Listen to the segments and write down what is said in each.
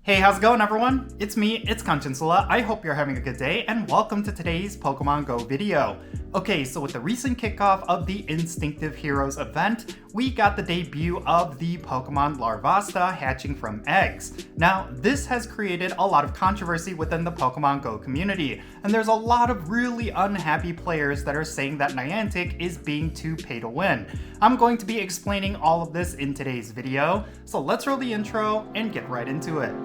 Hey, how's it going everyone? It's me, it's Jinsula. I hope you're having a good day and welcome to today's Pokemon GO video. Okay, so with the recent kickoff of the Instinctive Heroes event, we got the debut of the Pokemon Larvesta hatching from eggs. Now, this has created a lot of controversy within the Pokemon GO community, and there's a lot of really unhappy players that are saying that Niantic is being too pay to win. I'm going to be explaining all of this in today's video, so let's roll the intro and get right into it.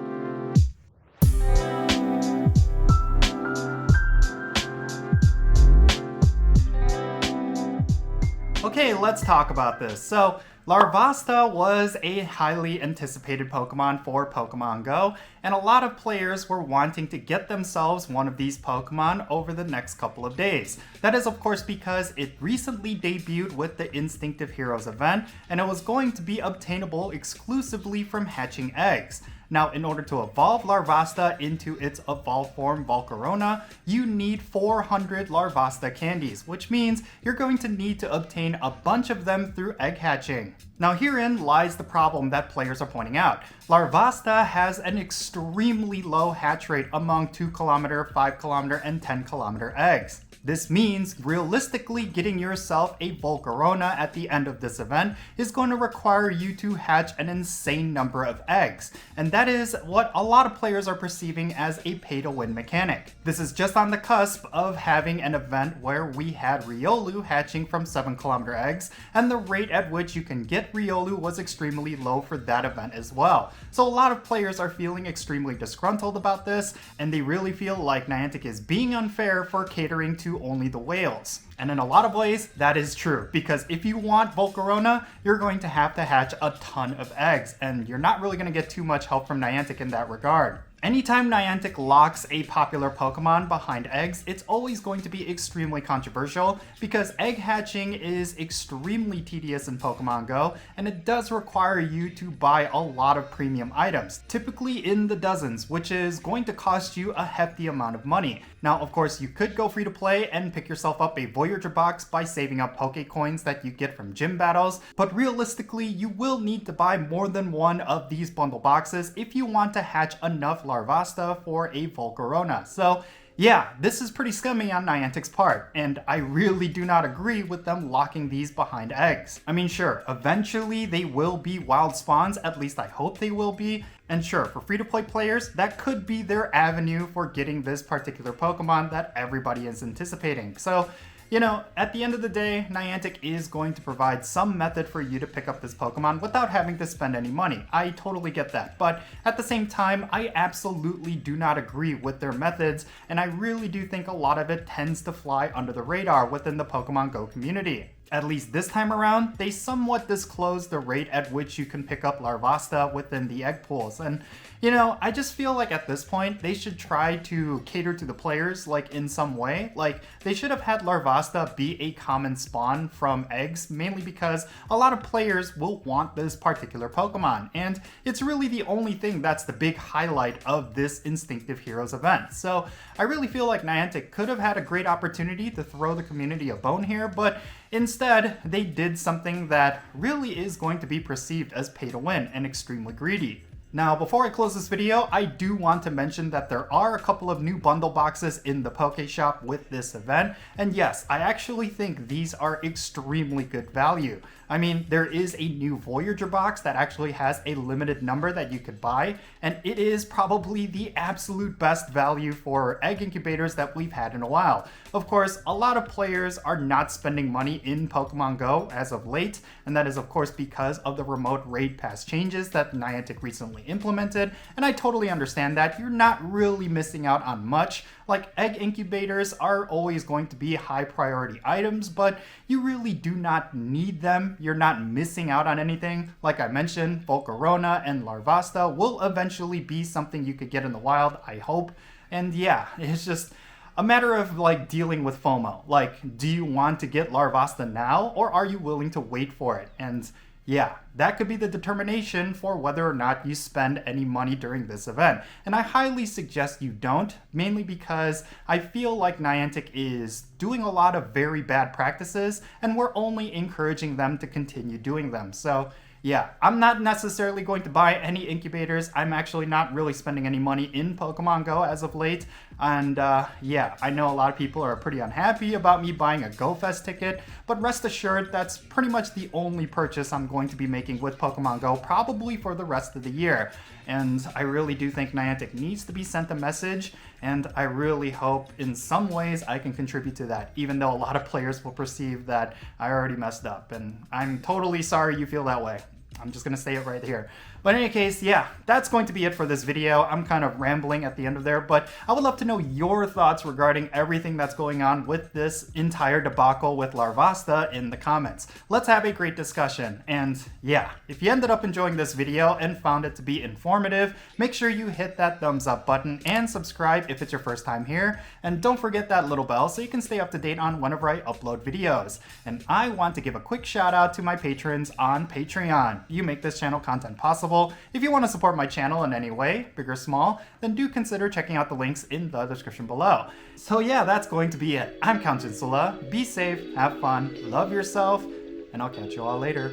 Okay, let's talk about this. So, Larvesta was a highly anticipated Pokemon for Pokemon GO, and a lot of players were wanting to get themselves one of these Pokemon over the next couple of days. That is of course because it recently debuted with the Instinctive Heroes event, and it was going to be obtainable exclusively from hatching eggs. Now, in order to evolve Larvesta into its evolved form Volcarona, you need 400 Larvesta candies, which means you're going to need to obtain a bunch of them through egg hatching. Now, herein lies the problem that players are pointing out. Larvesta has an extremely low hatch rate among 2 km, 5 km, and 10 km eggs. This means realistically getting yourself a Volcarona at the end of this event is going to require you to hatch an insane number of eggs, and that is what a lot of players are perceiving as a pay-to-win mechanic. This is just on the cusp of having an event where we had Riolu hatching from 7 km eggs, and the rate at which you can get Riolu was extremely low for that event as well. So a lot of players are feeling extremely disgruntled about this, and they really feel like Niantic is being unfair for catering to only the whales. And in a lot of ways, that is true, because if you want Volcarona, you're going to have to hatch a ton of eggs, and you're not really going to get too much help from Niantic in that regard. Anytime Niantic locks a popular Pokemon behind eggs, it's always going to be extremely controversial because egg hatching is extremely tedious in Pokemon GO, and it does require you to buy a lot of premium items, typically in the dozens, which is going to cost you a hefty amount of money. Now, of course, you could go free to play and pick yourself up a Voyager box by saving up Pokecoins that you get from gym battles, but realistically, you will need to buy more than one of these bundle boxes if you want to hatch enough Larvesta for a Volcarona. So yeah, this is pretty scummy on Niantic's part, and I really do not agree with them locking these behind eggs. I mean, sure, eventually they will be wild spawns, at least I hope they will be, and sure, for free-to-play players, that could be their avenue for getting this particular Pokemon that everybody is anticipating. So, you know, at the end of the day, Niantic is going to provide some method for you to pick up this Pokemon without having to spend any money. I totally get that, but at the same time, I absolutely do not agree with their methods, and I really do think a lot of it tends to fly under the radar within the Pokemon GO community. At least this time around, they somewhat disclose the rate at which you can pick up Larvesta within the egg pools, and you know, I just feel like at this point, they should try to cater to the players, like in some way. Like, they should have had Larvesta be a common spawn from eggs, mainly because a lot of players will want this particular Pokemon, and it's really the only thing that's the big highlight of this Instinctive Heroes event. So I really feel like Niantic could have had a great opportunity to throw the community a bone here, but instead, they did something that really is going to be perceived as pay to win and extremely greedy. Now, before I close this video, I do want to mention that there are a couple of new bundle boxes in the Poké Shop with this event, and yes, I actually think these are extremely good value. I mean, there is a new Voyager box that actually has a limited number that you could buy, and it is probably the absolute best value for egg incubators that we've had in a while. Of course, a lot of players are not spending money in Pokemon GO as of late, and that is of course because of the remote raid pass changes that Niantic recently implemented, and I totally understand that. You're not really missing out on much. Like, egg incubators are always going to be high priority items, but you really do not need them. You're not missing out on anything. Like I mentioned, Volcarona and Larvesta will eventually be something you could get in the wild, I hope. And yeah, it's just a matter of like dealing with FOMO. Like, do you want to get Larvesta now, or are you willing to wait for it? And yeah, that could be the determination for whether or not you spend any money during this event. And I highly suggest you don't, mainly because I feel like Niantic is doing a lot of very bad practices, and we're only encouraging them to continue doing them. So yeah, I'm not necessarily going to buy any incubators. I'm actually not really spending any money in Pokemon Go as of late. And yeah, I know a lot of people are pretty unhappy about me buying a Go Fest ticket, but rest assured that's pretty much the only purchase I'm going to be making with Pokemon Go, probably for the rest of the year. And I really do think Niantic needs to be sent a message, and I really hope in some ways I can contribute to that, even though a lot of players will perceive that I already messed up. And I'm totally sorry you feel that way. I'm just gonna say it right here. But in any case, yeah, that's going to be it for this video. I'm kind of rambling at the end of there, but I would love to know your thoughts regarding everything that's going on with this entire debacle with Larvesta in the comments. Let's have a great discussion. And yeah, if you ended up enjoying this video and found it to be informative, make sure you hit that thumbs up button and subscribe if it's your first time here. And don't forget that little bell so you can stay up to date on whenever I upload videos. And I want to give a quick shout out to my patrons on Patreon. You make this channel content possible. If you want to support my channel in any way, big or small, then do consider checking out the links in the description below. So yeah, that's going to be it. I'm Count Jinsula. Be safe, have fun, love yourself, and I'll catch you all later.